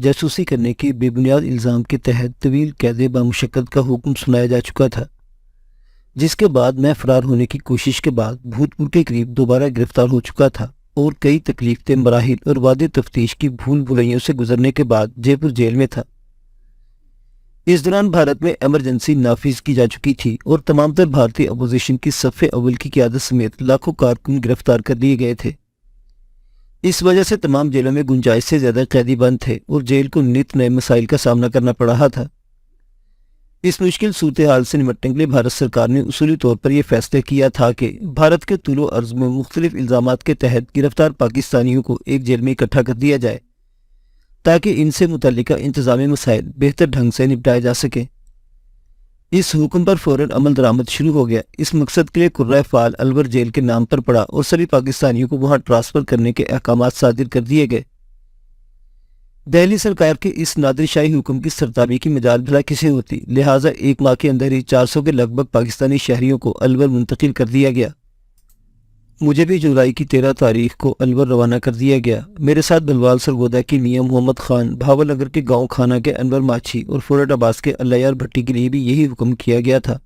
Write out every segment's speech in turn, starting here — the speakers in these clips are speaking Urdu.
جاسوسی کرنے کے بے بنیاد الزام کے تحت طویل قید بامشقت کا حکم سنایا جا چکا تھا، جس کے بعد میں فرار ہونے کی کوشش کے بعد بھوت پور کے قریب دوبارہ گرفتار ہو چکا تھا اور کئی تکلیف دہ مراحل اور وعدے تفتیش کی بھول بھلائیوں سے گزرنے کے بعد جے پور جیل میں تھا۔ اس دوران بھارت میں ایمرجنسی نافذ کی جا چکی تھی اور تمام تر بھارتی اپوزیشن کی صف اول کی قیادت سمیت لاکھوں کارکن گرفتار کر لیے گئے تھے۔ اس وجہ سے تمام جیلوں میں گنجائش سے زیادہ قیدی بند تھے اور جیل کو نت نئے مسائل کا سامنا کرنا پڑ رہا تھا۔ اس مشکل صورتحال سے نمٹنے کے لیے بھارت سرکار نے اصولی طور پر یہ فیصلہ کیا تھا کہ بھارت کے طول و عرض میں مختلف الزامات کے تحت گرفتار پاکستانیوں کو ایک جیل میں اکٹھا کر دیا جائے تاکہ ان سے متعلقہ انتظامی مسائل بہتر ڈھنگ سے نپٹائے جا سکیں۔ اس حکم پر فوراً عمل درآمد شروع ہو گیا۔ اس مقصد کے لیے قرۂ فعال الور جیل کے نام پر پڑا اور سبھی پاکستانیوں کو وہاں ٹرانسفر کرنے کے احکامات صادر کر دیے گئے۔ دہلی سرکار کے اس نادر شاہی حکم کی سرتابی کی مجال بھلا کسے ہوتی، لہٰذا ایک ماہ کے اندر ہی 400 کے لگ بھگ پاکستانی شہریوں کو الور منتقل کر دیا گیا۔ مجھے بھی جولائی کی 13 تاریخ کو الور روانہ کر دیا گیا۔ میرے ساتھ بلوال سرگودا کی میاں محمد خان، بھاول نگر کے گاؤں خانہ کے انور ماچھی اور فورٹ عباس کے اللہ یار بھٹی کے لیے بھی یہی حکم کیا گیا تھا۔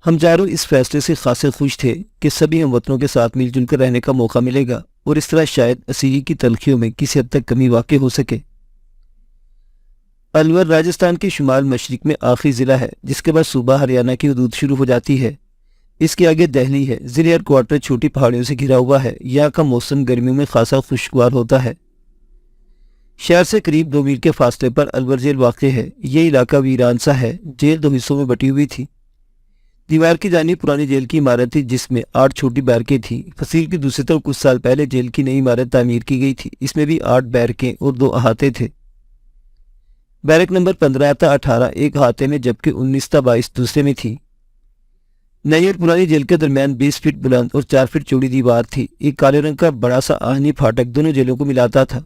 ہم چاروں اس فیصلے سے خاصے خوش تھے کہ سبھی ہم وطنوں کے ساتھ مل جل کر رہنے کا موقع ملے گا اور اس طرح شاید اسیری کی تلخیوں میں کسی حد تک کمی واقع ہو سکے۔ الور راجستھان کے شمال مشرق میں آخری ضلع ہے، جس کے بعد صوبہ ہریانہ کی حدود شروع ہو جاتی ہے۔ اس کے آگے دہلی ہے۔ ضلع ہیڈ کوارٹر چھوٹی پہاڑیوں سے گھرا ہوا ہے۔ یہاں کا موسم گرمیوں میں خاصا خوشگوار ہوتا ہے۔ شہر سے قریب 2 میل کے فاصلے پر الور جیل واقع ہے۔ یہ علاقہ ویران سا ہے۔ جیل 2 حصوں میں بٹی ہوئی تھی۔ دیوار کی جانب پرانی جیل کی عمارت تھی جس میں 8 چھوٹی بیرکیں تھیں۔ فصیل کی دوسری طرف کچھ سال پہلے جیل کی نئی عمارت تعمیر کی گئی تھی۔ اس میں بھی 8 بیرکیں اور 2 احاطے تھے۔ بیرک نمبر 15 تا 18 ایک احاطے میں جبکہ 19 تا 22 دوسرے میں تھی۔ نئی اور پرانی جیل کے درمیان 20 فٹ بلند اور 4 فٹ چوڑی دیوار تھی۔ ایک کالے رنگ کا بڑا سا آہنی پھاٹک دونوں جیلوں کو ملاتا تھا۔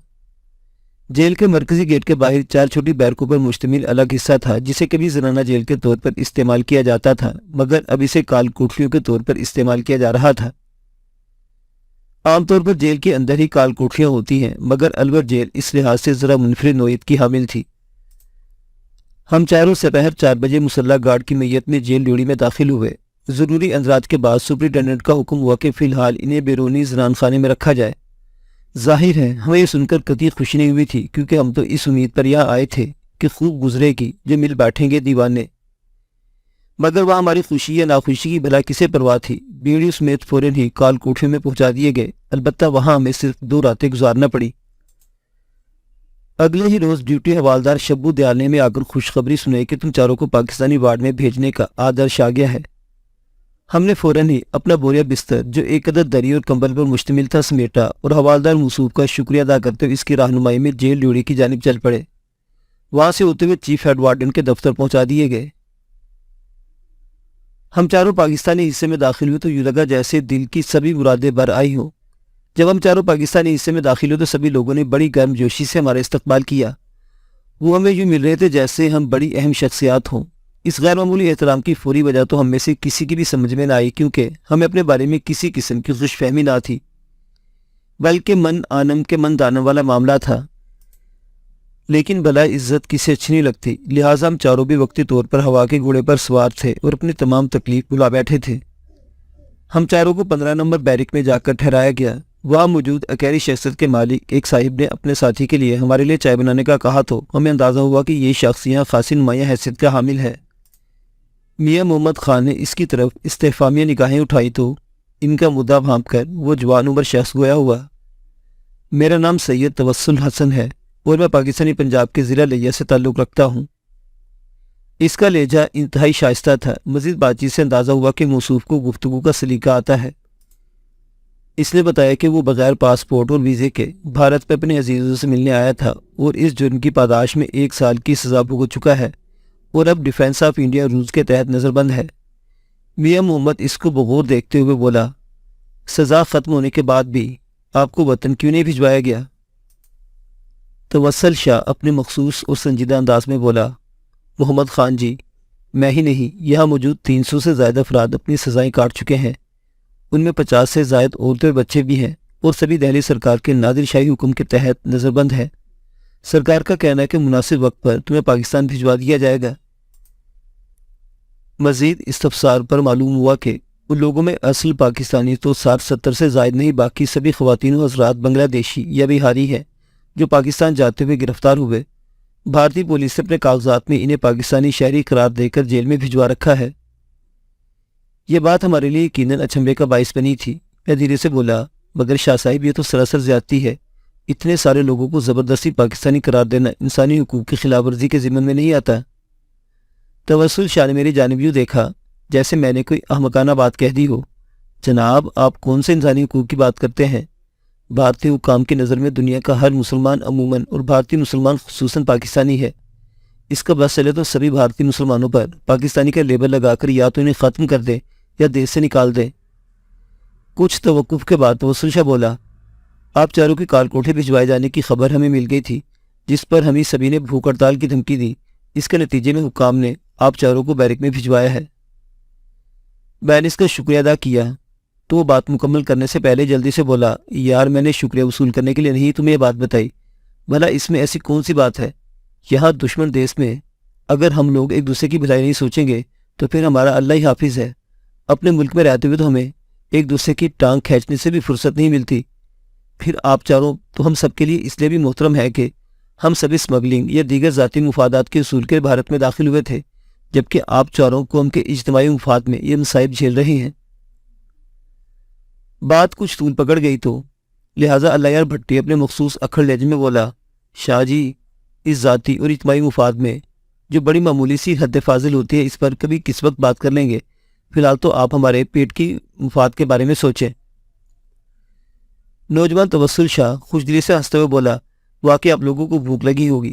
جیل کے مرکزی گیٹ کے باہر 4 چھوٹی بیرکوں پر مشتمل الگ حصہ تھا جسے کبھی زنانہ جیل کے طور پر استعمال کیا جاتا تھا، مگر اب اسے کال کوٹھریوں کے طور پر استعمال کیا جا رہا تھا۔ عام طور پر جیل کے اندر ہی کال کوٹھریاں ہوتی ہیں، مگر الور جیل اس لحاظ سے ذرا منفرد نوعیت کی حامل تھی۔ ہم چاروں سپہر 4 بجے مسلح گارڈ کی میت میں جیل ڈیوڑی میں داخل ہوئے۔ ضروری اندرات کے بعد سپرنٹینڈنٹ کا حکم ہوا کہ فی الحال انہیں بیرونی زنان خانے میں رکھا جائے۔ ظاہر ہے ہمیں یہ سن کر قطعی خوشی نہیں ہوئی تھی، کیونکہ ہم تو اس امید پر یہاں آئے تھے کہ خوب گزرے گی، جو مل بیٹھیں گے دیوانے۔ مگر وہاں ہماری خوشی یا ناخوشی کی بھلا کسے پرواہ تھی۔ بیڑیوں سمیت فوراً ہی کال کوٹھیوں میں پہنچا دیے گئے۔ البتہ وہاں ہمیں صرف 2 راتیں گزارنا پڑی۔ اگلے ہی روز ڈیوٹی حوالدار شبو دیال نے ہمیں آ کر خوشخبری سنائی کہ تم چاروں کو پاکستانی وارڈ میں بھیجنے کا آدرش آ گیا ہے۔ ہم نے فوراً ہی اپنا بوریا بستر جو ایک عدد دری اور کمبل پر مشتمل تھا سمیٹا اور حوالدار موصوف کا شکریہ ادا کرتے ہوئے اس کی رہنمائی میں جیل ڈیوڑی کی جانب چل پڑے۔ وہاں سے ہوتے ہوئے چیف ہیڈ وارڈن کے دفتر پہنچا دیے گئے۔ ہم چاروں پاکستانی حصے میں داخل ہوئے تو یوں لگا جیسے دل کی سبھی مرادیں بر آئی ہوں۔ جب ہم چاروں پاکستانی حصے میں داخل ہوئے تو سبھی لوگوں نے بڑی گرم جوشی سے ہمارا استقبال کیا۔ وہ ہمیں یوں مل رہے تھے جیسے ہم بڑی اہم شخصیات ہوں۔ اس غیر معمولی احترام کی فوری وجہ تو ہم میں سے کسی کی بھی سمجھ میں نہ آئی، کیونکہ ہمیں اپنے بارے میں کسی قسم کی خوش فہمی نہ تھی، بلکہ من آنم کے من دانم والا معاملہ تھا۔ لیکن بلا عزت کسی اچھی نہیں لگتی، لہٰذا ہم چاروں بھی وقتی طور پر ہوا کے گھوڑے پر سوار تھے اور اپنی تمام تکلیف بھلا بیٹھے تھے۔ ہم چاروں کو 15 نمبر بیرک میں جا کر ٹھہرایا گیا۔ وہاں موجود اکیلی شخصیت کے مالک ایک صاحب نے اپنے ساتھی کے لیے ہمارے لیے چائے بنانے کا کہا تو ہمیں اندازہ ہوا کہ یہ شخص یہاں خاصی نمایاں حیثیت کا حامل ہے۔ میاں محمد خان نے اس کی طرف استفہامیہ نگاہیں اٹھائی تو ان کا مدعا بھانپ کر وہ جوان عمر شخص گویا ہوا، میرا نام سید توسل حسن ہے اور میں پاکستانی پنجاب کے ضلع لیا سے تعلق رکھتا ہوں۔ اس کا لہجہ انتہائی شائستہ تھا۔ مزید بات چیت سے اندازہ ہوا کہ موصوف کو گفتگو کا سلیقہ آتا ہے۔ اس نے بتایا کہ وہ بغیر پاسپورٹ اور ویزے کے بھارت پہ اپنے عزیزوں سے ملنے آیا تھا اور اس جرم کی پاداش میں 1 سال کی سزا بھگت چکا ہے اور اب ڈیفینس آف انڈیا رولز کے تحت نظر بند ہے۔ میاں محمد اس کو بغور دیکھتے ہوئے بولا، سزا ختم ہونے کے بعد بھی آپ کو وطن کیوں نہیں بھجوایا گیا؟ توسل شاہ اپنے مخصوص اور سنجیدہ انداز میں بولا، محمد خان جی، میں ہی نہیں، یہاں موجود 300 سے زائد افراد اپنی سزائیں کاٹ چکے ہیں۔ ان میں 50 سے زائد عورتیں اور بچے بھی ہیں، اور سبھی دہلی سرکار کے نادر شاہی حکم کے تحت نظر بند ہے۔ سرکار کا کہنا ہے کہ مناسب وقت پر تمہیں پاکستان بھجوا دیا جائے گا۔ مزید استفسار پر معلوم ہوا کہ ان لوگوں میں اصل پاکستانی تو 60-70 سے زائد نہیں، باقی سبھی خواتین و حضرات بنگلہ دیشی یا بہاری ہیں جو پاکستان جاتے ہوئے گرفتار ہوئے۔ بھارتی پولیس نے اپنے کاغذات میں انہیں پاکستانی شہری قرار دے کر جیل میں بھجوا رکھا ہے۔ یہ بات ہمارے لیے یقیناً اچنبھے کا باعث بنی تھی۔ میں دھیرے سے بولا، مگر شاہ صاحب یہ تو سراسر زیادتی ہے۔ اتنے سارے لوگوں کو زبردستی پاکستانی قرار دینا انسانی حقوق کی خلاف ورزی کے ضمن میں نہیں آتا۔ توسل شاہ نے میری جانب یوں دیکھا جیسے میں نے کوئی احمقانہ بات کہہ دی ہو۔ جناب، آپ کون سے انسانی حقوق کی بات کرتے ہیں؟ بھارتی حکام کی نظر میں دنیا کا ہر مسلمان عموماً اور بھارتی مسلمان خصوصاً پاکستانی ہے۔ اس کا بس چلے تو سبھی بھارتی مسلمانوں پر پاکستانی کا لیبل لگا کر یا تو انہیں ختم کر دے یا دیش سے نکال دے۔ کچھ توقف کے بعد توسل شاہ بولا، آپ چاروں کی کال کوٹھے بھجوائے جانے کی خبر ہمیں مل گئی تھی، جس پر ہمیں سبھی نے بھوک ہڑتال کی دھمکی دی۔ اس کے نتیجے میں حکام نے آپ چاروں کو بیرک میں بھجوایا ہے۔ میں نے اس کا شکریہ ادا کیا تو وہ بات مکمل کرنے سے پہلے جلدی سے بولا، یار میں نے شکریہ وصول کرنے کے لیے نہیں تمہیں یہ بات بتائی، بھلا اس میں ایسی کون سی بات ہے؟ یہاں دشمن دیش میں اگر ہم لوگ ایک دوسرے کی بھلائی نہیں سوچیں گے تو پھر ہمارا اللہ ہی حافظ ہے۔ اپنے ملک میں رہتے ہوئے تو ہمیں ایک دوسرے کی ٹانگ کھینچنے سے بھی فرصت نہیں ملتی۔ پھر آپ چاروں تو ہم سب کے لیے اس لیے بھی محترم ہے کہ ہم سب اسمگلنگ یا دیگر ذاتی مفادات کے اصول کے بھارت میں داخل ہوئے تھے، جبکہ آپ چاروں قوم کے اجتماعی مفاد میں یہ مصائب جھیل رہے ہیں۔ بات کچھ طول پکڑ گئی تو لہٰذا اللہ یار بھٹی اپنے مخصوص اکھڑ لہجے میں بولا، شاہ جی، اس ذاتی اور اجتماعی مفاد میں جو بڑی معمولی سی حد فاضل ہوتی ہے، اس پر کبھی کس وقت بات کر لیں گے۔ فی الحال تو آپ ہمارے پیٹ کی مفاد کے بارے میں سوچیں۔ نوجوان توسل شاہ خوش دلی سے ہنستے ہوئے بولا، واقعی آپ لوگوں کو بھوک لگی ہوگی۔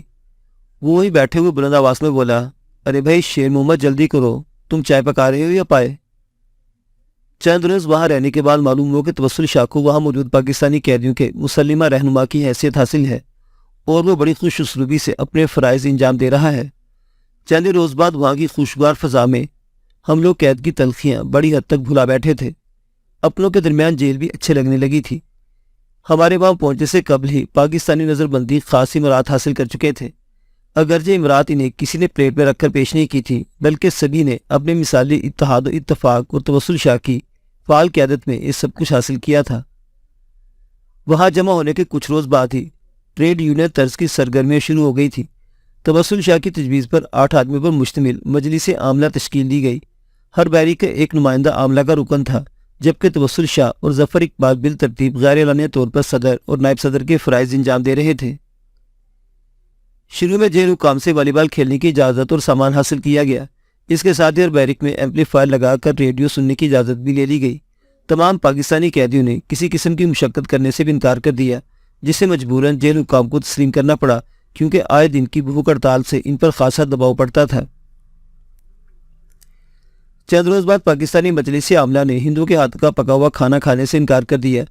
وہ وہی بیٹھے ہوئے بلند آواز میں بولا، ارے بھائی شیر محمد، جلدی کرو، تم چائے پکا رہے ہو یا پائے؟ چند روز وہاں رہنے کے بعد معلوم ہوا کہ توسل شاہ کو وہاں موجود پاکستانی قیدیوں کے مسلمہ رہنما کی حیثیت حاصل ہے اور وہ بڑی خوش اسلوبی سے اپنے فرائض انجام دے رہا ہے۔ چند روز بعد وہاں کی خوشگوار فضا میں ہم لوگ قید کی تلخیاں بڑی حد تک بھلا بیٹھے تھے۔ اپنوں کے درمیان جیل بھی اچھے لگنے لگی تھی۔ ہمارے وہاں پہنچنے سے قبل ہی پاکستانی نظر بندی خاصی امرات حاصل کر چکے تھے۔ اگرچہ امرات انہیں کسی نے پلیٹ میں رکھ کر پیش نہیں کی تھی، بلکہ سبھی نے اپنے مثالی اتحاد و اتفاق اور توسل شاہ کی فعال قیادت میں یہ سب کچھ حاصل کیا تھا۔ وہاں جمع ہونے کے کچھ روز بعد ہی ٹریڈ یونین طرز کی سرگرمیاں شروع ہو گئی تھی۔ توسل شاہ کی تجویز پر 8 آدمیوں پر مشتمل مجلس عاملہ تشکیل دی گئی۔ ہر بحری کا ایک نمائندہ عاملہ کا رکن تھا، جبکہ توسل شاہ اور ظفر اقبال بالترتیب غیر اعلانیہ طور پر صدر اور نائب صدر کے فرائض انجام دے رہے تھے۔ شروع میں جیل حکام سے والی بال کھیلنے کی اجازت اور سامان حاصل کیا گیا۔ اس کے ساتھ ہی ہر بیرک میں ایمپلیفائر لگا کر ریڈیو سننے کی اجازت بھی لے لی گئی۔ تمام پاکستانی قیدیوں نے کسی قسم کی مشقت کرنے سے بھی انکار کر دیا، جسے مجبوراً جیل حکام کو تسلیم کرنا پڑا، کیونکہ آئے دن کی بھوک ہڑتال سے ان پر خاصا دباؤ پڑتا تھا۔ چند روز بعد پاکستانی مجلس عاملہ نے ہندوؤں کے ہاتھ کا پکا ہوا کھانا کھانے سے انکار کر دیا۔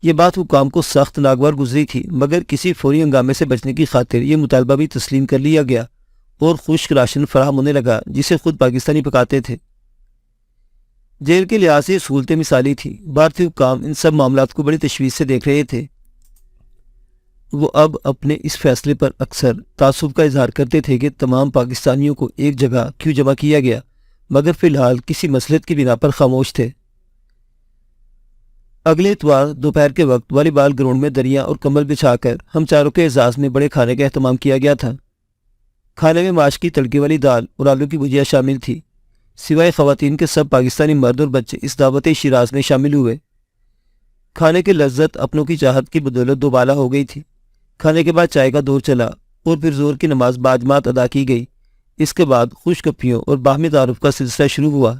یہ بات حکام کو سخت ناگوار گزری تھی، مگر کسی فوری ہنگامے سے بچنے کی خاطر یہ مطالبہ بھی تسلیم کر لیا گیا اور خشک راشن فراہم ہونے لگا، جسے خود پاکستانی پکاتے تھے۔ جیل کے لحاظ سے سہولتیں مثالی تھیں۔ بھارتی حکام ان سب معاملات کو بڑی تشویش سے دیکھ رہے تھے۔ وہ اب اپنے اس فیصلے پر اکثر تعصب کا اظہار کرتے تھے کہ تمام پاکستانیوں کو ایک جگہ کیوں جمع کیا گیا، مگر فی الحال کسی مصلحت کی بنا پر خاموش تھے۔ اگلے اتوار دوپہر کے وقت والی بال گراؤنڈ میں دریا اور کمبل بچھا کر ہم چاروں کے اعزاز میں بڑے کھانے کا اہتمام کیا گیا تھا۔ کھانے میں ماش کی تڑکے والی دال اور آلو کی بھجیا شامل تھی۔ سوائے خواتین کے سب پاکستانی مرد اور بچے اس دعوت شیراز میں شامل ہوئے۔ کھانے کی لذت اپنوں کی چاہت کی بدولت دوبالا ہو گئی تھی۔ کھانے کے بعد چائے کا دور چلا اور پھر زور کی نماز باجماعت ادا کی گئی۔ اس کے بعد خوش گپیوں اور باہمی تعارف کا سلسلہ شروع ہوا۔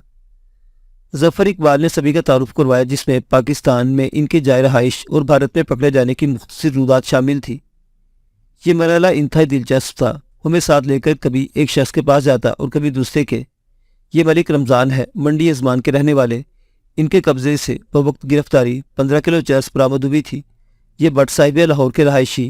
ظفر اقبال نے سبھی کا تعارف کروایا، جس میں پاکستان میں ان کی جائے رہائش اور بھارت میں پکڑے جانے کی مختصر روایات شامل تھی۔ یہ مرحلہ انتہائی دلچسپ تھا۔ ہمیں ساتھ لے کر کبھی ایک شخص کے پاس جاتا اور کبھی دوسرے کے۔ یہ ملک رمضان ہے، منڈی ازمان کے رہنے والے۔ ان کے قبضے سے بوقت گرفتاری 15 کلو چرس برآمد ہوئی تھی۔ یہ بٹ صاحب لاہور کے رہائشی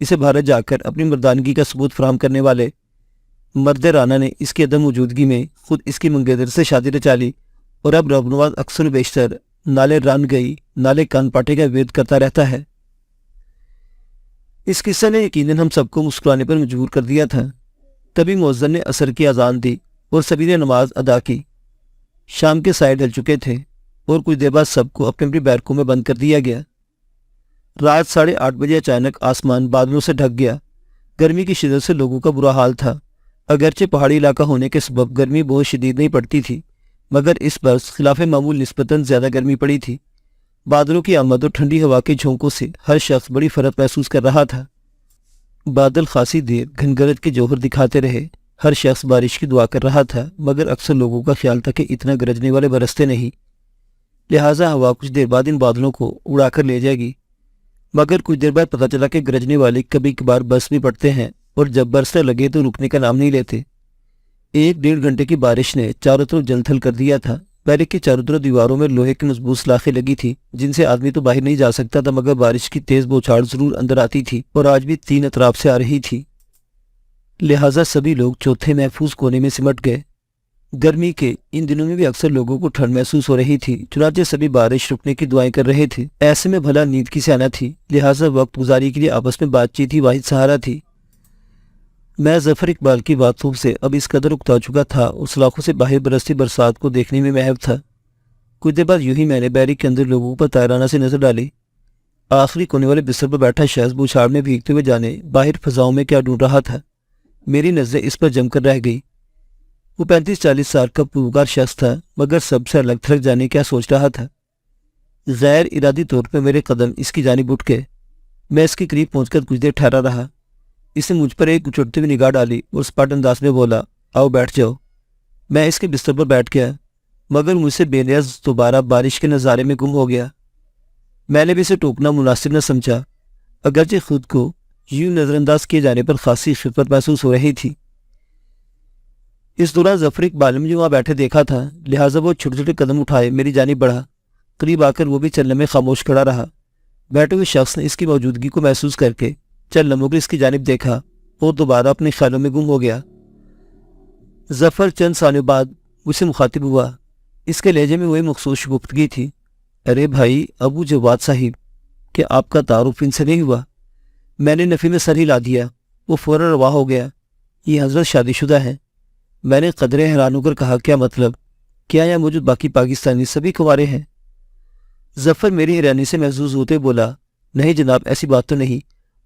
اسے بھارت جا کر اپنی مردانگی کا ثبوت فراہم کرنے والے مرد رانا نے اس کی عدم موجودگی میں خود اس کی منگیتر سے شادی رچا لی، اور اب ربنواز اکثر و بیشتر نالے ران گئی نالے کان پاٹے کا ورد کرتا رہتا ہے۔ اس قصے نے یقیناً ہم سب کو مسکرانے پر مجبور کر دیا تھا۔ تبھی مؤذن نے عصر کی اذان دی اور سبھی نے نماز ادا کی۔ شام کے سائے ڈل چکے تھے اور کچھ دیر بعد سب کو اپنی اپنی بیرکوں میں بند کر دیا گیا۔ رات 8:30 بجے اچانک آسمان بادلوں سے ڈھک گیا۔ گرمی کی شدت سے لوگوں کا برا حال تھا۔ اگرچہ پہاڑی علاقہ ہونے کے سبب گرمی بہت شدید نہیں پڑتی تھی، مگر اس برس خلاف معمول نسبتاً زیادہ گرمی پڑی تھی۔ بادلوں کی آمد اور ٹھنڈی ہوا کے جھونکوں سے ہر شخص بڑی فرحت محسوس کر رہا تھا۔ بادل خاصی دیر گھنگرج کے جوہر دکھاتے رہے۔ ہر شخص بارش کی دعا کر رہا تھا، مگر اکثر لوگوں کا خیال تھا کہ اتنا گرجنے والے برستے نہیں، لہٰذا ہوا کچھ دیر بعد ان بادلوں کو اڑا کر لے جائے گی۔ مگر کچھ دیر بعد پتہ چلا کہ گرجنے والے کبھی کبھار برس بھی پڑتے ہیں، اور جب برسنے لگے تو رکنے کا نام نہیں لیتے۔ 1-1.5 گھنٹے کی بارش نے چاروں طرف جل تھل کر دیا تھا۔ بیرک کی چاروں طرف دیواروں میں لوہے کی مضبوط سلاخیں لگی تھی، جن سے آدمی تو باہر نہیں جا سکتا تھا، مگر بارش کی تیز بوچھاڑ ضرور اندر آتی تھی، اور آج بھی 3 اطراف سے آ رہی تھی۔ لہٰذا سبھی لوگ چوتھے محفوظ کونے میں سمٹ گئے۔ گرمی کے ان دنوں میں بھی اکثر لوگوں کو ٹھنڈ محسوس ہو رہی تھی، چنانچہ سبھی بارش رکنے کی دعائیں کر رہے تھے۔ ایسے میں بھلا نیند کی سیانا تھی، لہٰذا وقت گزاری کے لیے آپس میں بات چیت ہی واحد سہارا تھی۔ میں ظفر اقبال کی باتوں سے اب اس قدر اکتا چکا تھا اور سلاخوں سے باہر برستی برسات کو دیکھنے میں محو تھا۔ کچھ دیر بعد یوں ہی میں نے بیرک کے اندر لوگوں پر طائرانہ سے نظر ڈالی۔ آخری کونے والے بستر پر بیٹھا شخص بوچھاڑ میں بھیگتے ہوئے جانے باہر فضاؤں میں کیا ڈھونڈ رہا تھا۔ میری نظریں اس پر جم کر رہ گئی۔ وہ 35-40 سال کا پروکار شخص تھا، مگر سب سے الگ تھلگ جانے کیا سوچ رہا تھا۔ غیر ارادی طور پر میرے قدم اس کی جانب اٹھ گئے۔ میں اس کے قریب پہنچ کر کچھ دیر ٹھہرا رہا۔ اس نے مجھ پر ایک اچھڑتی ہوئی نگاہ ڈالی اور سپاٹ انداز میں بولا، آؤ بیٹھ جاؤ۔ میں اس کے بستر پر بیٹھ گیا، مگر مجھ سے بے نیاز دوبارہ بارش کے نظارے میں گم ہو گیا۔ میں نے بھی اسے ٹوکنا مناسب نہ سمجھا، اگرچہ خود کو یوں نظر انداز کیے جانے پر خاصی خفت محسوس ہو رہی تھی۔ اس دوران ظفر اقبال نے جو وہاں بیٹھے دیکھا تھا، لہٰذا وہ چھوٹے چھوٹے قدم اٹھائے میری جانب بڑھا۔ قریب آ کر وہ بھی چلنے میں خاموش کھڑا رہا۔ بیٹھے ہوئے شخص نے اس کی موجودگی کو محسوس کر کے چند لمحوں کے اس کی جانب دیکھا اور دوبارہ اپنے خیالوں میں گم ہو گیا۔ ظفر چند ثانیوں بعد مجھ سے مخاطب ہوا۔ اس کے لہجے میں وہی مخصوص شگفتگی تھی۔ ارے بھائی ابو جواد صاحب، کیا آپ کا تعارف ان سے نہیں ہوا؟ میں نے نفی میں سر ہلا دیا۔ وہ فوراً روا ہو گیا۔ یہ حضرت شادی شدہ ہے۔ میں نے قدرے حیران ہو کر کہا، کیا مطلب؟ کیا یہاں موجود باقی پاکستانی سبھی کنوارے ہیں؟ ظفر میری حیرانی سے محظوظ ہوتے بولا، نہیں جناب، ایسی بات تو نہیں،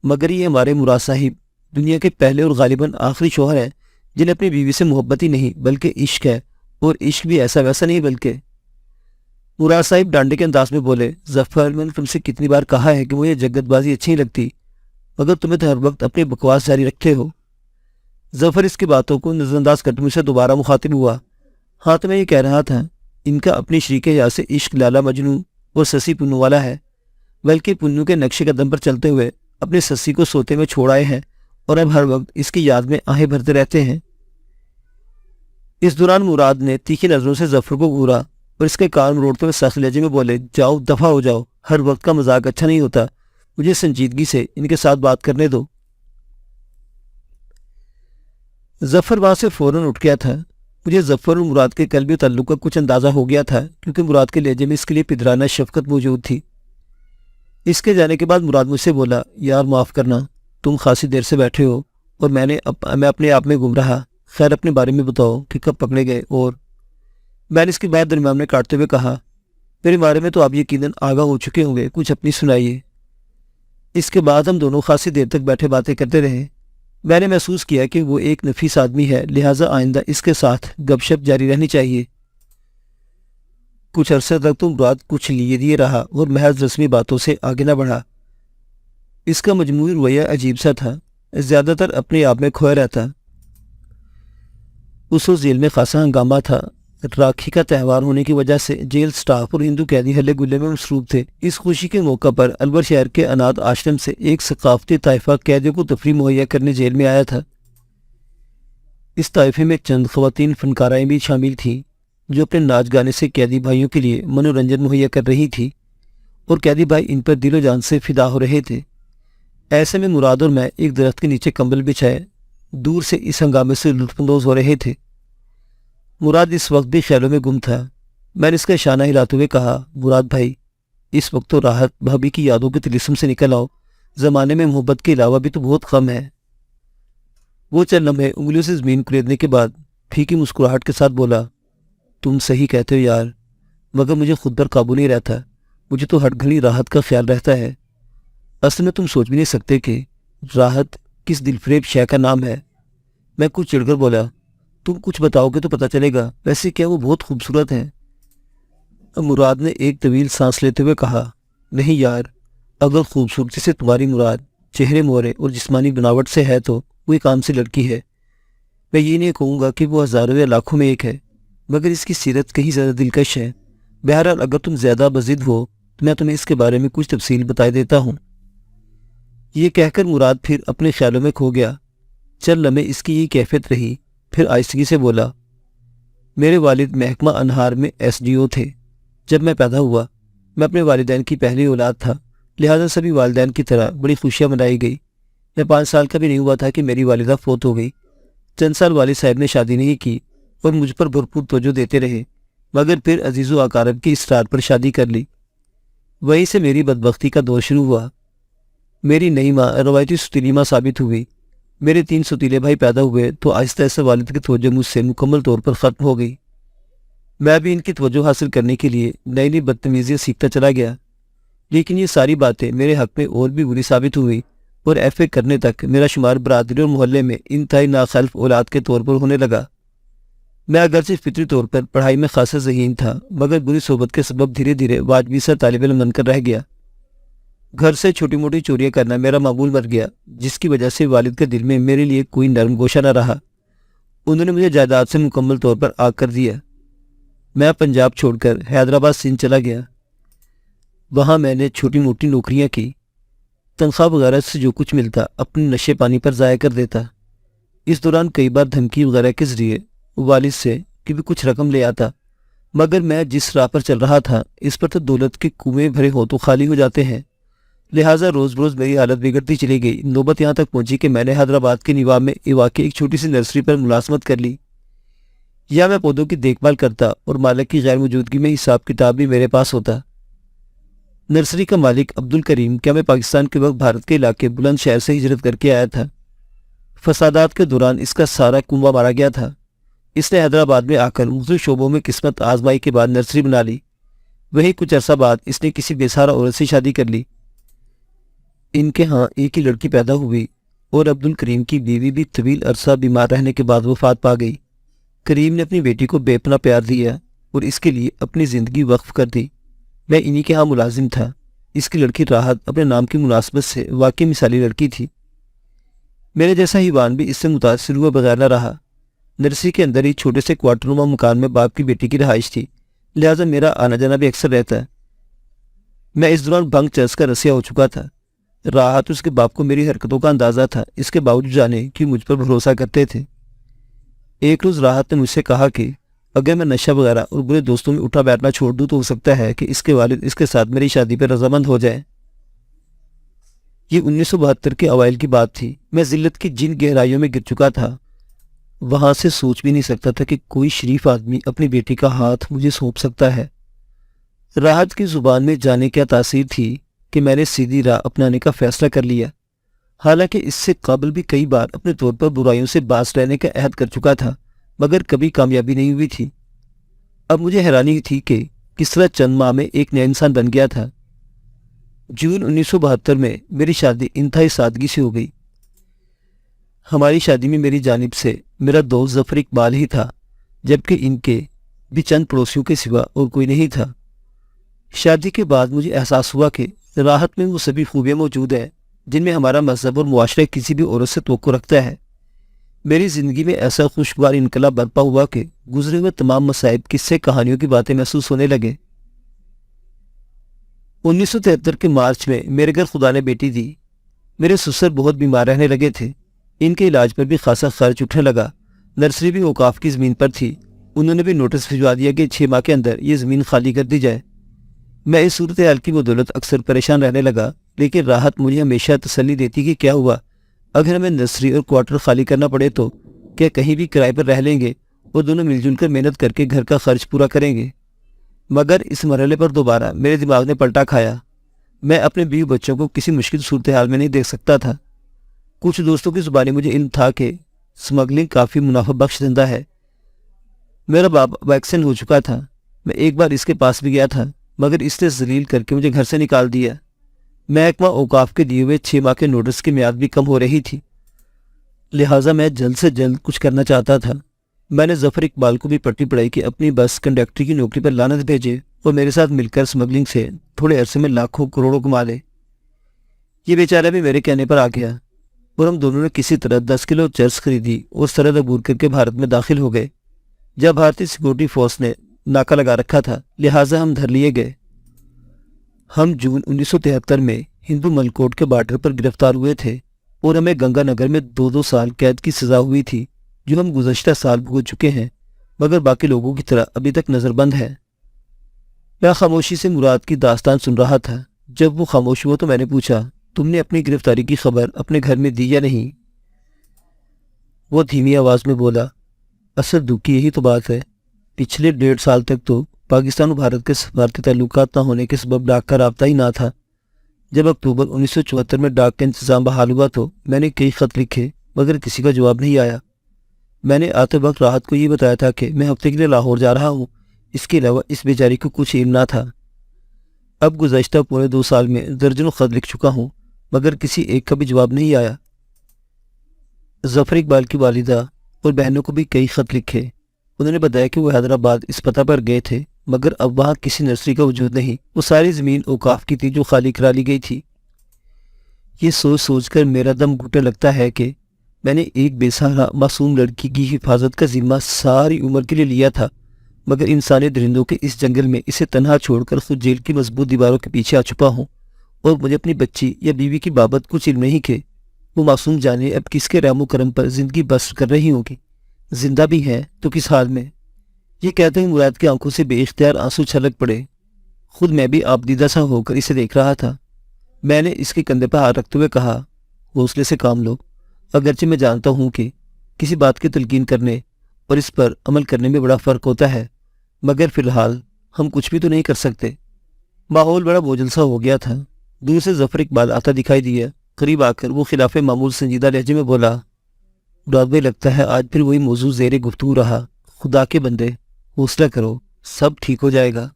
مگر یہ ہمارے مراد صاحب دنیا کے پہلے اور غالباً آخری شوہر ہیں جنہیں اپنی بیوی سے محبت ہی نہیں بلکہ عشق ہے، اور عشق بھی ایسا ویسا نہیں بلکہ۔ مراد صاحب ڈانڈے کے انداز میں بولے، ظفر میں نے تم سے کتنی بار کہا ہے کہ مجھے جگت بازی اچھی نہیں لگتی، مگر تمہیں تو ہر وقت اپنی بکواس جاری رکھتے ہو۔ ظفر اس کی باتوں کو نظر انداز کرتے مجھ سے دوبارہ مخاطب ہوا، ہاں تو میں یہ کہہ رہا تھا، ان کا اپنی شریک حیاء سے عشق لالا مجنوں اور سسی پنو والا ہے، بلکہ پنو کے نقش قدم پر چلتے ہوئے اپنے سسی کو سوتے میں چھوڑ آئے ہیں اور اب ہر وقت اس کی یاد میں آہیں بھرتے رہتے ہیں۔ اس دوران مراد نے تیکھی نظروں سے ظفر کو گھورا اور اس کے کان روڑتے ہوئے سخت لہجے میں بولے، جاؤ دفع ہو جاؤ، ہر وقت کا مذاق اچھا نہیں ہوتا، مجھے سنجیدگی سے ان کے ساتھ بات کرنے دو۔ ظفر وہاں سے فوراً اٹھ گیا تھا۔ مجھے ظفر اور مراد کے قلبی تعلق کا کچھ اندازہ ہو گیا تھا، کیونکہ مراد کے لہجے میں اس کے لیے پدرانہ شفقت موجود تھی۔ اس کے جانے کے بعد مراد مجھ سے بولا، یار معاف کرنا، تم خاصی دیر سے بیٹھے ہو اور میں اپنے آپ میں گم رہا، خیر اپنے بارے میں بتاؤ کہ کب پکڑے گئے؟ اور میں نے اس کی بات درمیان میں کاٹتے ہوئے کہا، میرے بارے میں تو آپ یقیناً آگاہ ہو چکے ہوں گے، کچھ اپنی سنائیے۔ اس کے بعد ہم دونوں خاصی دیر تک بیٹھے باتیں کرتے رہے۔ میں نے محسوس کیا کہ وہ ایک نفیس آدمی ہے، لہٰذا آئندہ اس کے ساتھ گپ شپ جاری رہنی چاہیے۔ کچھ عرصے تک تو مراد کچھ لیے رہا اور محض رسمی باتوں سے آگے نہ بڑھا۔ اس کا مجموعی رویہ عجیب سا تھا، زیادہ تر اپنے آپ میں کھویا رہتا۔ اس وقت جیل میں خاصا ہنگامہ تھا۔ راکھی کا تہوار ہونے کی وجہ سے جیل سٹاف اور ہندو قیدی ہلے گلے میں مصروف تھے۔ اس خوشی کے موقع پر الور شہر کے اناتھ آشرم سے ایک ثقافتی طائفہ قیدیوں کو تفریح مہیا کرنے جیل میں آیا تھا۔ اس طائفے میں چند خواتین فنکارائیں بھی شامل تھیں جو اپنے ناچ گانے سے قیدی بھائیوں کے لیے منورنجن مہیا کر رہی تھی، اور قیدی بھائی ان پر دل و جان سے فدا ہو رہے تھے۔ ایسے میں مراد اور میں ایک درخت کے نیچے کمبل بچھائے دور سے اس ہنگامے سے لطف اندوز ہو رہے تھے۔ مراد اس وقت بھی خیالوں میں گم تھا۔ میں نے اس کا اشارہ ہلاتے ہوئے کہا، مراد بھائی، اس وقت تو راحت بھابھی کی یادوں کے طلسم سے نکل آؤ، زمانے میں محبت کے علاوہ بھی تو بہت کم ہے۔ وہ چند لمحے انگلیوں سے زمین کریدنے کے بعد پھیکی مسکراہٹ کے ساتھ بولا، تم صحیح کہتے ہو یار، مگر مجھے خود پر قابو نہیں رہتا، مجھے تو ہر گھڑی راحت کا خیال رہتا ہے۔ اصل میں تم سوچ بھی نہیں سکتے کہ راحت کس دل فریب شے کا نام ہے۔ میں کچھ چڑھ کر بولا، تم کچھ بتاؤ گے تو پتہ چلے گا، ویسے کیا وہ بہت خوبصورت ہے؟ مراد نے ایک طویل سانس لیتے ہوئے کہا، نہیں یار، اگر خوبصورتی سے تمہاری مراد چہرے مورے اور جسمانی بناوٹ سے ہے تو وہ ایک عام سی لڑکی ہے۔ میں یہ نہیں کہوں گا کہ وہ ہزاروں یا لاکھوں میں ایک ہے، مگر اس کی سیرت کہیں زیادہ دلکش ہے۔ بہرحال اگر تم زیادہ بضد ہو تو میں تمہیں اس کے بارے میں کچھ تفصیل بتائے دیتا ہوں۔ یہ کہہ کر مراد پھر اپنے خیالوں میں کھو گیا۔ چند لمحے اس کی یہ کیفیت رہی، پھر آہستگی سے بولا، میرے والد محکمہ انہار میں SDO تھے۔ جب میں پیدا ہوا میں اپنے والدین کی پہلی اولاد تھا، لہذا سبھی والدین کی طرح بڑی خوشیاں منائی گئی۔ میں 5 سال کا بھی نہیں ہوا تھا کہ میری والدہ فوت ہو گئی۔ چند سال والد صاحب نے شادی نہیں کی اور مجھ پر بھرپور توجہ دیتے رہے، مگر پھر عزیز و اقارب کی اصرار پر شادی کر لی۔ وہیں سے میری بدبختی کا دور شروع ہوا۔ میری نئی ماں روایتی ستیلی ماں ثابت ہوئی۔ میرے 3 ستیلے بھائی پیدا ہوئے تو آہستہ آہستہ والد کی توجہ مجھ سے مکمل طور پر ختم ہو گئی۔ میں بھی ان کی توجہ حاصل کرنے کے لیے نئی نئی بدتمیزیاں سیکھتا چلا گیا، لیکن یہ ساری باتیں میرے حق میں اور بھی بری ثابت ہوئی اور FA کرنے تک میرا شمار برادری اور محلے میں انتہائی ناخلف اولاد کے طور پر ہونے لگا۔ میں اگرچہ فطری طور پر پڑھائی میں خاصا ذہین تھا، مگر بری صحبت کے سبب دھیرے دھیرے واجبی سا طالب علم بن کر رہ گیا۔ گھر سے چھوٹی موٹی چوریاں کرنا میرا معمول بن گیا، جس کی وجہ سے والد کے دل میں میرے لیے کوئی نرم گوشہ نہ رہا۔ انہوں نے مجھے جائیداد سے مکمل طور پر آگ کر دیا۔ میں پنجاب چھوڑ کر حیدرآباد سندھ چلا گیا۔ وہاں میں نے چھوٹی موٹی نوکریاں کی، تنخواہ وغیرہ سے جو کچھ ملتا اپنے نشے پانی پر ضائع کر دیتا۔ اس دوران کئی بار دھمکی وغیرہ کے ذریعے والد سے کہ بھی کچھ رقم لے آتا، مگر میں جس راہ پر چل رہا تھا اس پر تو دولت کے کنویں بھرے ہو تو خالی ہو جاتے ہیں، لہٰذا روز روز میری حالت بگڑتی چلی گئی۔ نوبت یہاں تک پہنچی کہ میں نے حیدرآباد کے نواب میں واقع ایک چھوٹی سی نرسری پر ملازمت کر لی۔ یا میں پودوں کی دیکھ بھال کرتا اور مالک کی غیر موجودگی میں حساب کتاب بھی میرے پاس ہوتا۔ نرسری کا مالک عبد الکریم کیا میں پاکستان کے وقت بھارت کے علاقے بلند شہر سے ہجرت کر کے آیا تھا۔ فسادات کے دوران اس کا سارا کنبہ مارا گیا تھا۔ اس نے حیدرآباد میں آ کر مختلف شعبوں میں قسمت آزمائی کے بعد نرسری بنا لی۔ وہی کچھ عرصہ بعد اس نے کسی بے سہارا عورت سے شادی کر لی۔ ان کے ہاں ایک ہی لڑکی پیدا ہوئی اور عبد الکریم کی بیوی بھی طویل عرصہ بیمار رہنے کے بعد وفات پا گئی۔ کریم نے اپنی بیٹی کو بے پناہ پیار دیا اور اس کے لیے اپنی زندگی وقف کر دی۔ میں انہی کے ہاں ملازم تھا۔ اس کی لڑکی راحت اپنے نام کی مناسبت سے واقعی مثالی لڑکی تھی۔ میرے جیسا حیوان بھی اس سے متاثر ہوا بغیر نہ رہا۔ نرسری کے اندر ہی چھوٹے سے کوارٹر نما مکان میں باپ کی بیٹی کی رہائش تھی، لہٰذا میرا آنا جانا بھی اکثر رہتا۔ میں اس دوران بھنگ چرس کا رسیا ہو چکا تھا۔ راحت اس کے باپ کو میری حرکتوں کا اندازہ تھا، اس کے باوجود جانے کہ مجھ پر بھروسہ کرتے تھے۔ ایک روز راحت نے مجھ سے کہا کہ اگر میں نشہ وغیرہ اور برے دوستوں میں اٹھا بیٹھنا چھوڑ دوں تو ہو سکتا ہے کہ اس کے والد اس کے ساتھ میری شادی پر رضامند ہو جائیں۔ یہ 1972 کے اوائل کی بات تھی۔ میں ذلت کی جن گہرائیوں میں گر چکا تھا، وہاں سے سوچ بھی نہیں سکتا تھا کہ کوئی شریف آدمی اپنی بیٹی کا ہاتھ مجھے سونپ سکتا ہے۔ راحت کی زبان میں جانے کیا تاثیر تھی کہ میں نے سیدھی راہ اپنانے کا فیصلہ کر لیا، حالانکہ اس سے قبل بھی کئی بار اپنے طور پر برائیوں سے باز رہنے کا عہد کر چکا تھا، مگر کبھی کامیابی نہیں ہوئی تھی۔ اب مجھے حیرانی تھی کہ کس طرح چند ماہ میں ایک نیا انسان بن گیا تھا۔ جون 1972 میں میری شادی انتہائی سادگی سے ہو گئی۔ ہماری شادی میں میری جانب سے میرا دوست ظفر اقبال ہی تھا، جبکہ ان کے بھی چند پڑوسیوں کے سوا اور کوئی نہیں تھا۔ شادی کے بعد مجھے احساس ہوا کہ راحت میں وہ سبھی خوبیاں موجود ہیں جن میں ہمارا مذہب اور معاشرہ کسی بھی عورت سے توقع رکھتا ہے۔ میری زندگی میں ایسا خوشگوار انقلاب برپا ہوا کہ گزرے ہوئے تمام مصائب قصے کہانیوں کی باتیں محسوس ہونے لگے۔ 1973 کے مارچ میں میرے گھر خدا نے بیٹی دی۔ میرے سسر بہت بیمار رہنے لگے تھے، ان کے علاج پر بھی خاصا خرچ اٹھنے لگا۔ نرسری بھی اوقاف کی زمین پر تھی، انہوں نے بھی نوٹس بھجوا دیا کہ 6 ماہ کے اندر یہ زمین خالی کر دی جائے۔ میں اس صورتحال کی بدولت اکثر پریشان رہنے لگا، لیکن راحت مجھے ہمیشہ تسلی دیتی کہ کیا ہوا، اگر ہمیں نرسری اور کوارٹر خالی کرنا پڑے تو کیا کہیں بھی کرائے پر رہ لیں گے اور دونوں مل جل کر محنت کر کے گھر کا خرچ پورا کریں گے۔ مگر اس مرحلے پر دوبارہ میرے دماغ نے پلٹا کھایا۔ میں اپنے بیوی بچوں کو کسی مشکل صورتحال میں نہیں دیکھ سکتا تھا۔ کچھ دوستوں کی زبانی مجھے علم تھا کہ سمگلنگ کافی منافع بخش دھندا ہے۔ میرا بابا ویکسین ہو چکا تھا، میں ایک بار اس کے پاس بھی گیا تھا، مگر اس نے ذلیل کر کے مجھے گھر سے نکال دیا۔ محکمہ اوقاف کے دیے ہوئے 6 ماہ کے نوٹس کی میعاد بھی کم ہو رہی تھی، لہٰذا میں جلد سے جلد کچھ کرنا چاہتا تھا۔ میں نے ظفر اقبال کو بھی پٹی پڑھائی کہ اپنی بس کنڈکٹر کی نوکری پر لانت بھیجے اور میرے ساتھ مل کر سمگلنگ سے تھوڑے عرصے میں لاکھوں کروڑوں کما لے۔ یہ بیچارہ بھی میرے کہنے پر آ گیا اور ہم دونوں نے کسی طرح 10 کلو چرس خریدی اور سرحد عبور کر کے بھارت میں داخل ہو گئے۔ جب بھارتی سیکورٹی فورس نے ناکہ لگا رکھا تھا، لہٰذا ہم دھر لیے گئے۔ ہم جون 1973 میں ہندو ملکوٹ کے بارڈر پر گرفتار ہوئے تھے اور ہمیں گنگا نگر میں 2 سال قید کی سزا ہوئی تھی، جو ہم گزشتہ سال بھگت چکے ہیں، مگر باقی لوگوں کی طرح ابھی تک نظر بند ہے۔ میں خاموشی سے مراد کی داستان سن رہا تھا۔ جب وہ خاموش ہوا تو میں نے پوچھا، تم نے اپنی گرفتاری کی خبر اپنے گھر میں دی یا نہیں؟ وہ دھیمی آواز میں بولا، اصل دکھ کی یہی تو بات ہے، پچھلے 1.5 سال تک تو پاکستان و بھارت کے سفارتی تعلقات نہ ہونے کے سبب ڈاک کا رابطہ ہی نہ تھا۔ جب اکتوبر 1974 میں ڈاک کا انتظام بحال ہوا تو میں نے کئی خط لکھے، مگر کسی کا جواب نہیں آیا۔ میں نے آتے وقت راحت کو یہ بتایا تھا کہ میں ہفتے کے لیے لاہور جا رہا ہوں، اس کے علاوہ اس بیچاری کو کچھ علم نہ تھا۔ اب گزشتہ پورے 2 سال میں درجنوں خط لکھ چکا ہوں، مگر کسی ایک کا بھی جواب نہیں آیا۔ ظفر اقبال کی والدہ اور بہنوں کو بھی کئی خط لکھے۔ انہوں نے بتایا کہ وہ حیدرآباد اس پتہ پر گئے تھے، مگر اب وہاں کسی نرسری کا وجود نہیں، وہ ساری زمین اوقاف کی تھی جو خالی کرا لی گئی تھی۔ یہ سوچ سوچ کر میرا دم گھٹنے لگتا ہے کہ میں نے ایک بے سہارا معصوم لڑکی کی حفاظت کا ذمہ ساری عمر کے لیے لیا تھا، مگر انسانی درندوں کے اس جنگل میں اسے تنہا چھوڑ کر خود جیل کی مضبوط دیواروں کے پیچھے آ چھپا ہوں، اور مجھے اپنی بچی یا بیوی کی بابت کچھ علم نہیں کہ وہ معصوم جانے اب کس کے رحم و کرم پر زندگی بسر کر رہی ہوگی، زندہ بھی ہیں تو کس حال میں۔ یہ کہتے ہی مراد کی آنکھوں سے بے اختیار آنسو چھلک پڑے۔ خود میں بھی آبدیدہ سا ہو کر اسے دیکھ رہا تھا۔ میں نے اس کے کندھے پر ہاتھ رکھتے ہوئے کہا، حوصلے سے کام لو، اگرچہ میں جانتا ہوں کہ کسی بات کی تلقین کرنے اور اس پر عمل کرنے میں بڑا فرق ہوتا ہے، مگر فی الحال ہم کچھ بھی تو نہیں کر سکتے۔ ماحول بڑا بوجھل سا ہو گیا تھا۔ دور سے ظفر اقبال آتا دکھائی دیا۔ قریب آ کر وہ خلاف معمول سنجیدہ لہجے میں بولا، برادوی لگتا ہے آج پھر وہی موضوع زیر گفتگو رہا، خدا کے بندے حوصلہ کرو، سب ٹھیک ہو جائے گا۔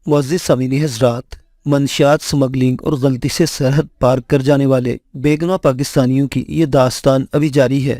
معزز سامعین حضرات، منشیات سمگلنگ اور غلطی سے سرحد پار کر جانے والے بے گناہ پاکستانیوں کی یہ داستان ابھی جاری ہے۔